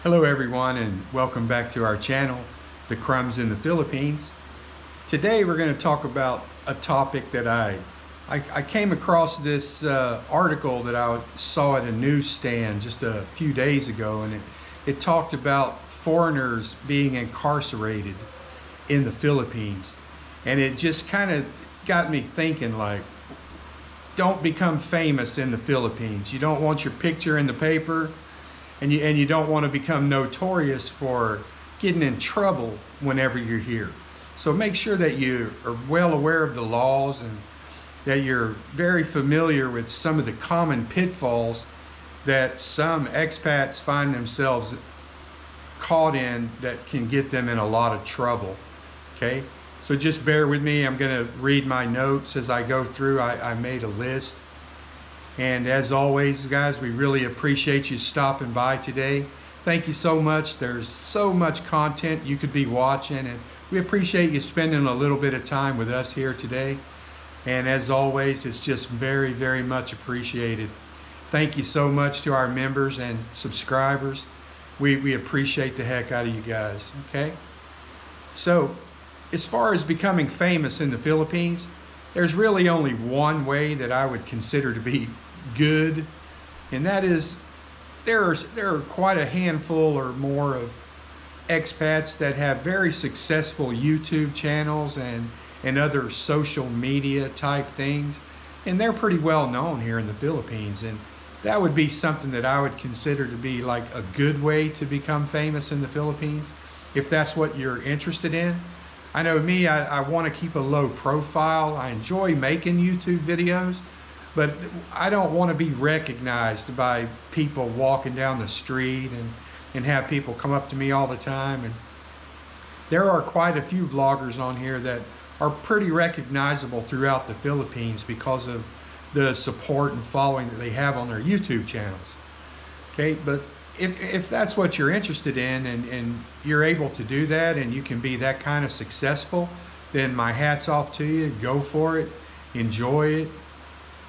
Hello everyone, and welcome back to our channel, The Crumbs in the Philippines. Today we're going to talk about a topic that I came across this article that I saw at a newsstand just a few days ago, and it talked about foreigners being incarcerated in the Philippines. And it just kind of got me thinking, like, don't become famous in the Philippines. You don't want your picture in the paper. And you don't want to become notorious for getting in trouble whenever you're here. So make sure that you are well aware of the laws and that you're very familiar with some of the common pitfalls that some expats find themselves caught in that can get them in a lot of trouble. Okay? So just bear with me. I'm going to read my notes as I go through. I made a list. And as always, guys, we really appreciate you stopping by today. Thank you so much. There's so much content you could be watching, and we appreciate you spending a little bit of time with us here today. And as always, it's just very, very much appreciated. Thank you so much to our members and subscribers. We appreciate the heck out of you guys, okay? So, as far as becoming famous in the Philippines, there's really only one way that I would consider to be good, and that is there are quite a handful or more of expats that have very successful YouTube channels and other social media type things, and they're pretty well known here in the Philippines, and that would be something that I would consider to be like a good way to become famous in the Philippines, if that's what you're interested in. I know me, I want to keep a low profile. I enjoy making YouTube videos, but I don't want to be recognized by people walking down the street and have people come up to me all the time. And there are quite a few vloggers on here that are pretty recognizable throughout the Philippines because of the support and following that they have on their YouTube channels. Okay, but if that's what you're interested in and you're able to do that and you can be that kind of successful, then my hat's off to you. Go for it. Enjoy it.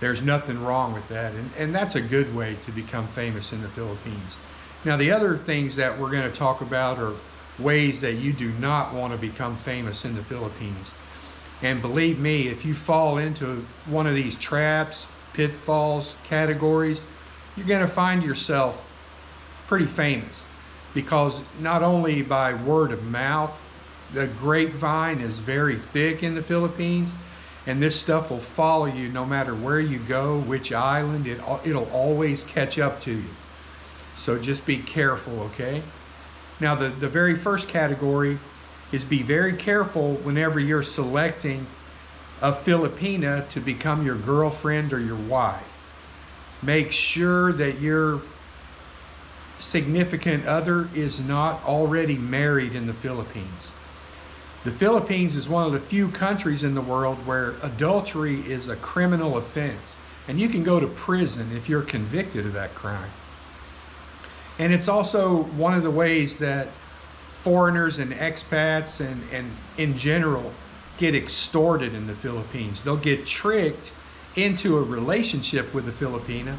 There's nothing wrong with that. And that's a good way to become famous in the Philippines. Now, the other things that we're going to talk about are ways that you do not want to become famous in the Philippines. And believe me, if you fall into one of these traps, pitfalls, categories, you're going to find yourself pretty famous, because not only by word of mouth, the grapevine is very thick in the Philippines, and this stuff will follow you no matter where you go, which island. It'll always catch up to you. So just be careful, okay? Now, the very first category is be very careful whenever you're selecting a Filipina to become your girlfriend or your wife. Make sure that your significant other is not already married in the Philippines. The Philippines is one of the few countries in the world where adultery is a criminal offense, and you can go to prison if you're convicted of that crime. And it's also one of the ways that foreigners and expats and in general get extorted in the Philippines. They'll get tricked into a relationship with a Filipina,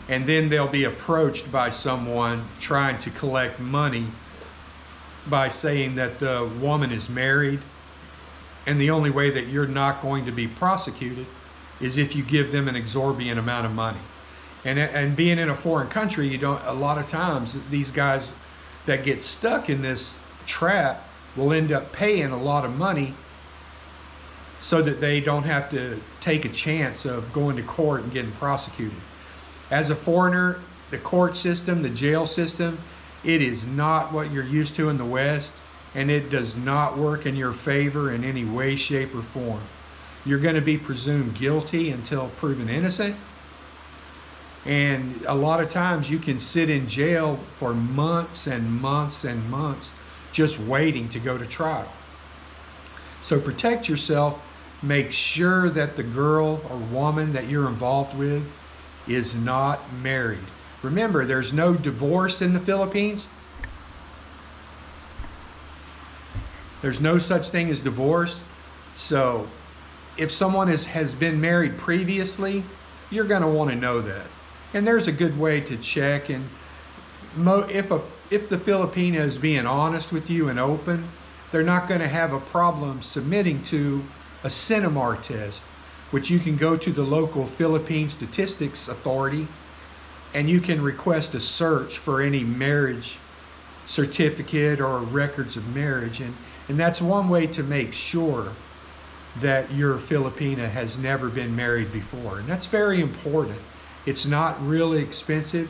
and then they'll be approached by someone trying to collect money by saying that the woman is married, and the only way that you're not going to be prosecuted is if you give them an exorbitant amount of money. And being in a foreign country, you don't, a lot of times these guys that get stuck in this trap will end up paying a lot of money so that they don't have to take a chance of going to court and getting prosecuted. As a foreigner, the court system, the jail system, it is not what you're used to in the West, and it does not work in your favor in any way, shape, or form. You're going to be presumed guilty until proven innocent, and a lot of times you can sit in jail for months and months and months just waiting to go to trial. So protect yourself. Make sure that the girl or woman that you're involved with is not married. Remember, there's no divorce in the Philippines. There's no such thing as divorce. So if someone has been married previously, you're going to want to know that. And there's a good way to check. And if if the Filipina is being honest with you and open, they're not going to have a problem submitting to a CINAMAR test, which you can go to the local Philippine Statistics Authority and you can request a search for any marriage certificate or records of marriage. And that's one way to make sure that your Filipina has never been married before. And that's very important. It's not really expensive.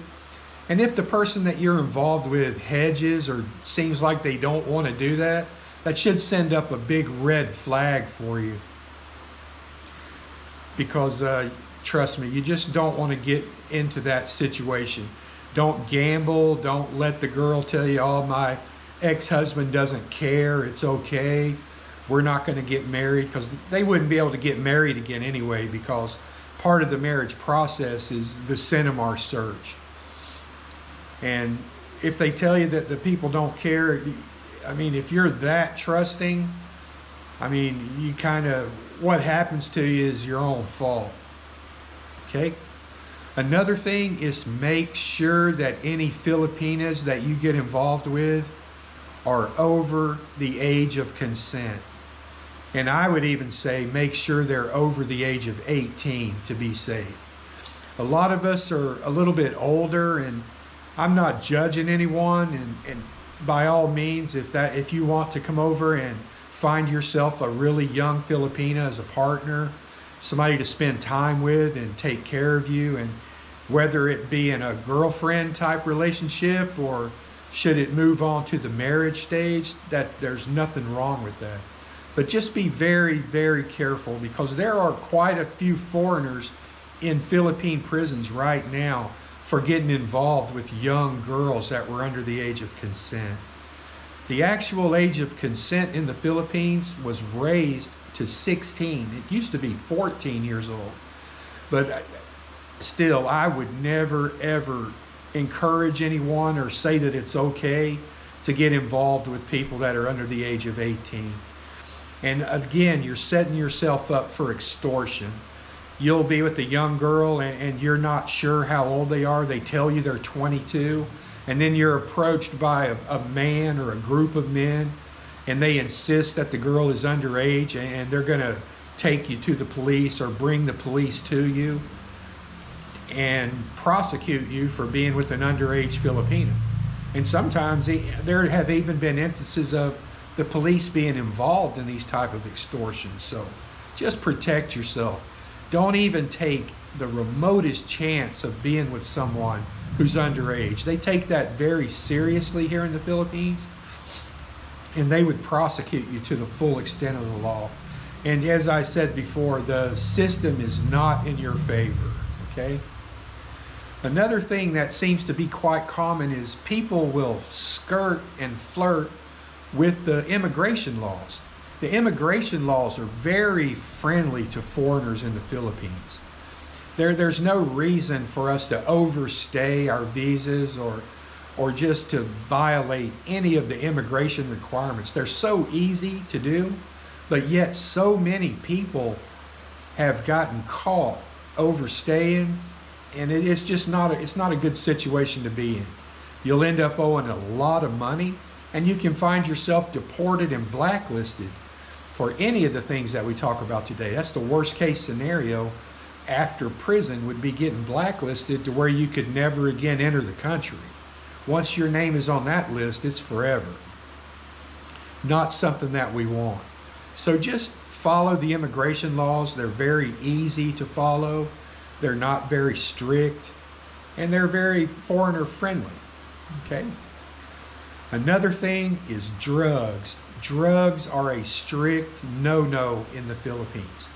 And if the person that you're involved with hedges or seems like they don't want to do that, that should send up a big red flag for you. Because trust me, you just don't want to get into that situation. Don't gamble. Don't let the girl tell you, oh, my ex-husband doesn't care. It's okay. We're not going to get married, because they wouldn't be able to get married again anyway, because part of the marriage process is the CINAMAR search. And if they tell you that the people don't care, I mean, if you're that trusting, I mean, you kind of, what happens to you is your own fault. Okay? Another thing is make sure that any Filipinas that you get involved with are over the age of consent. And I would even say make sure they're over the age of 18 to be safe. A lot of us are a little bit older, and I'm not judging anyone, and by all means, if you want to come over and find yourself a really young Filipina as a partner, somebody to spend time with and take care of you, and whether it be in a girlfriend type relationship or should it move on to the marriage stage, that there's nothing wrong with that. But just be very, very careful, because there are quite a few foreigners in Philippine prisons right now for getting involved with young girls that were under the age of consent. The actual age of consent in the Philippines was raised to 16. It used to be 14 years old. But still, I would never, ever encourage anyone or say that it's okay to get involved with people that are under the age of 18. And again, you're setting yourself up for extortion. You'll be with a young girl and you're not sure how old they are. They tell you they're 22. And then you're approached by a man or a group of men, and they insist that the girl is underage, and they're going to take you to the police or bring the police to you and prosecute you for being with an underage Filipina. And sometimes there have even been instances of the police being involved in these type of extortions. So just protect yourself. Don't even take the remotest chance of being with someone who's underage. They take that very seriously here in the Philippines, and they would prosecute you to the full extent of the law. And as I said before, the system is not in your favor, okay? Another thing that seems to be quite common is people will skirt and flirt with the immigration laws. The immigration laws are very friendly to foreigners in the Philippines. There's no reason for us to overstay our visas or just to violate any of the immigration requirements. They're so easy to do, but yet so many people have gotten caught overstaying, and it's just not a good situation to be in. You'll end up owing a lot of money, and you can find yourself deported and blacklisted for any of the things that we talk about today. That's the worst case scenario after prison, would be getting blacklisted to where you could never again enter the country. Once your name is on that list, it's forever. Not something that we want. So just follow the immigration laws. They're very easy to follow. They're not very strict, and they're very foreigner friendly. Okay? Another thing is drugs. Drugs are a strict no-no in the Philippines.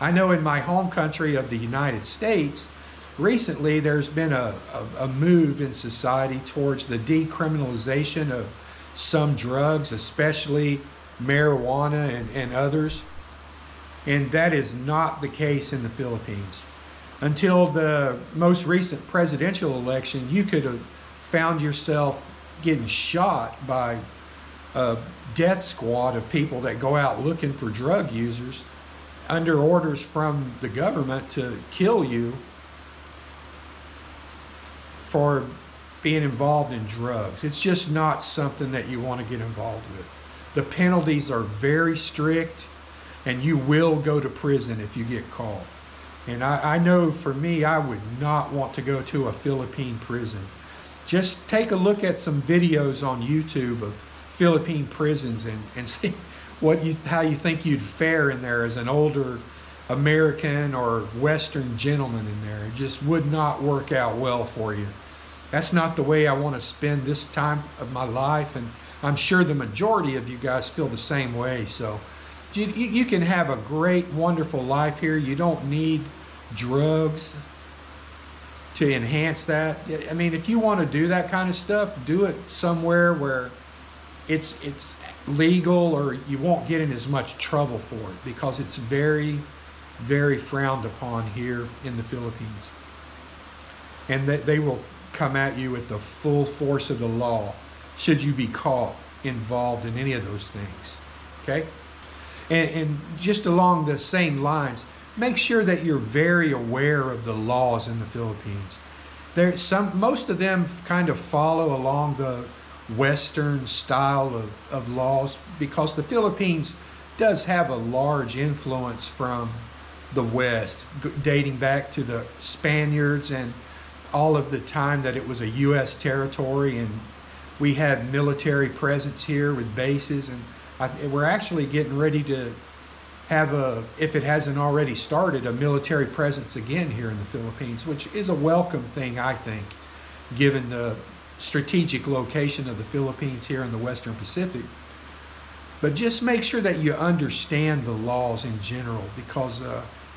I know in my home country of the United States, recently there's been a move in society towards the decriminalization of some drugs, especially marijuana and others. And that is not the case in the Philippines. Until the most recent presidential election, you could have found yourself getting shot by a death squad of people that go out looking for drug users under orders from the government to kill you for being involved in drugs. It's just not something that you want to get involved with. The penalties are very strict, and you will go to prison if you get caught. And I know for me, I would not want to go to a Philippine prison. Just take a look at some videos on YouTube of Philippine prisons and see how you think you'd fare in there as an older American or Western gentleman in there. It just would not work out well for you. That's not the way I want to spend this time of my life, and I'm sure the majority of you guys feel the same way. So you can have a great, wonderful life here. You don't need drugs to enhance that. I mean, if you want to do that kind of stuff, do it somewhere where it's legal, or you won't get in as much trouble for it, because it's very, very frowned upon here in the Philippines. And that they will come at you with the full force of the law should you be caught involved in any of those things. Okay? And just along the same lines, make sure that you're very aware of the laws in the Philippines. Most of them kind of follow along the Western style of laws, because the Philippines does have a large influence from the West, dating back to the Spaniards and all of the time that it was a U.S. territory, and we had military presence here with bases, and we're actually getting ready to have if it hasn't already started, a military presence again here in the Philippines, which is a welcome thing, I think, given the strategic location of the Philippines here in the Western Pacific. But just make sure that you understand the laws in general, because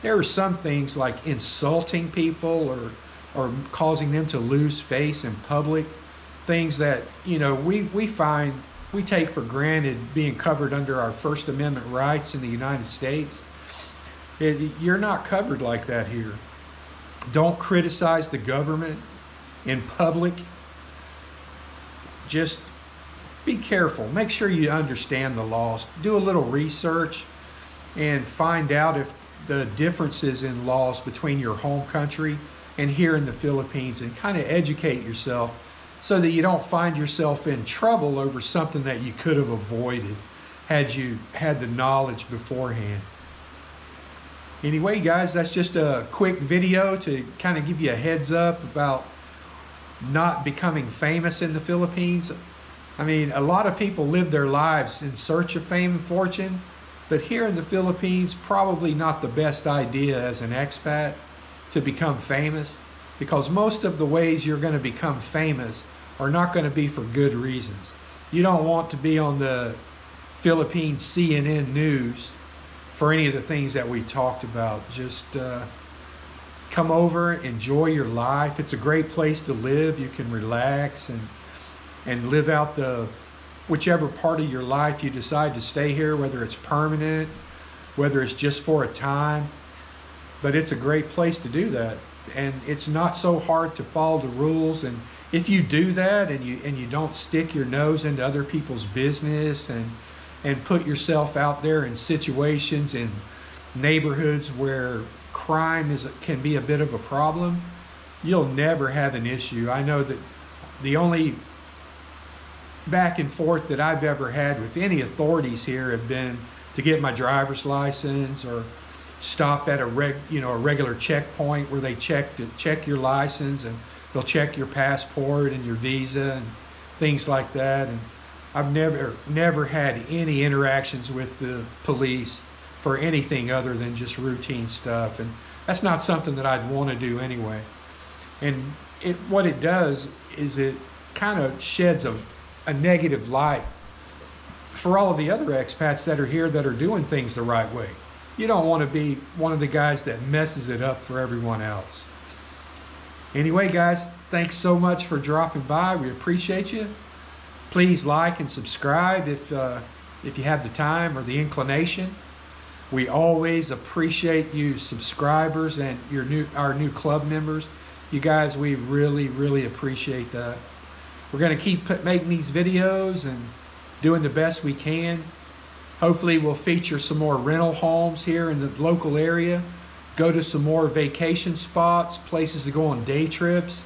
there are some things like insulting people or causing them to lose face in public, things that, you know, we take for granted being covered under our First Amendment rights in the United States. You're not covered like that here. Don't criticize the government in public. Just be careful. Make sure you understand the laws. Do a little research and find out if the differences in laws between your home country and here in the Philippines, and kind of educate yourself so that you don't find yourself in trouble over something that you could have avoided had you had the knowledge beforehand. Anyway, guys, that's just a quick video to kind of give you a heads up about not becoming famous in the Philippines. I mean, a lot of people live their lives in search of fame and fortune, but here in the Philippines, probably not the best idea as an expat to become famous, because most of the ways you're going to become famous are not going to be for good reasons. You don't want to be on the Philippine CNN news for any of the things that we talked about. Just come over, enjoy your life. It's a great place to live. You can relax and live out whichever part of your life you decide to stay here, whether it's permanent, whether it's just for a time. But it's a great place to do that, and it's not so hard to follow the rules. And if you do that and you don't stick your nose into other people's business and put yourself out there in situations in neighborhoods where crime can be a bit of a problem, you'll never have an issue. I know that the only back and forth that I've ever had with any authorities here have been to get my driver's license, or stop at a regular checkpoint where they check your license, and they'll check your passport and your visa and things like that. And I've never had any interactions with the police for anything other than just routine stuff, and that's not something that I'd want to do anyway. And what it does is it kind of sheds a negative light for all of the other expats that are here that are doing things the right way. You don't want to be one of the guys that messes it up for everyone else. Anyway, guys, thanks so much for dropping by. We appreciate you. Please like and subscribe if you have the time or the inclination. We always appreciate you subscribers and our new club members. You guys, we really, really appreciate that. We're going to keep making these videos and doing the best we can. Hopefully we'll feature some more rental homes here in the local area, go to some more vacation spots, places to go on day trips,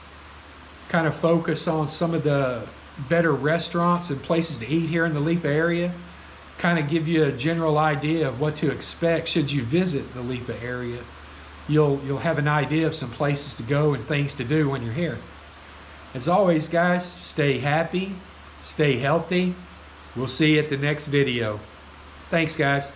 kind of focus on some of the better restaurants and places to eat here in the Lipa area, kind of give you a general idea of what to expect should you visit the Lipa area. You'll have an idea of some places to go and things to do when you're here. As always, guys, stay happy, stay healthy. We'll see you at the next video. Thanks, guys.